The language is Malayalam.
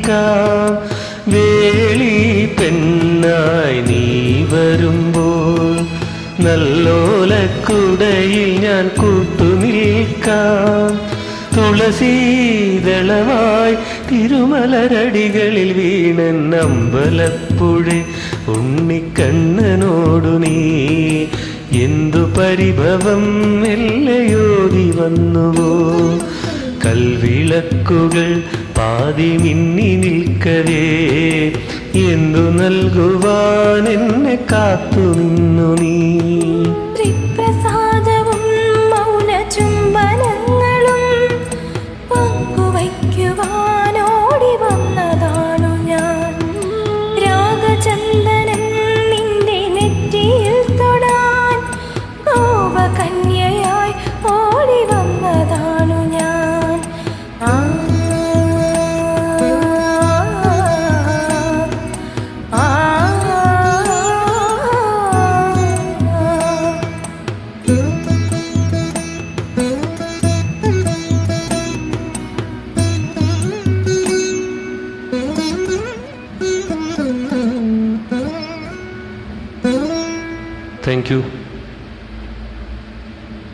നിൽക്കാം. വേളി പെണ്ണായി നീ വരുമ്പോൾ നല്ലോലക്കുടയിൽ ഞാൻ കൂട്ടുനിൽക്കാം. തുളസീദളമായി തിരുമലരടികളിൽ വീണൻ അമ്പലപ്പുഴ ഉണ്ണിക്കണ്ണനോടു നീ എന്തു പരിഭവം എല്ലയോടി വന്നുവോ. കൽവിളക്കുകൾ പാതി മിന്നി നിൽക്കവേ എന്തു നൽകുവാൻ എന്നെ കാത്തു നിന്നു നീ.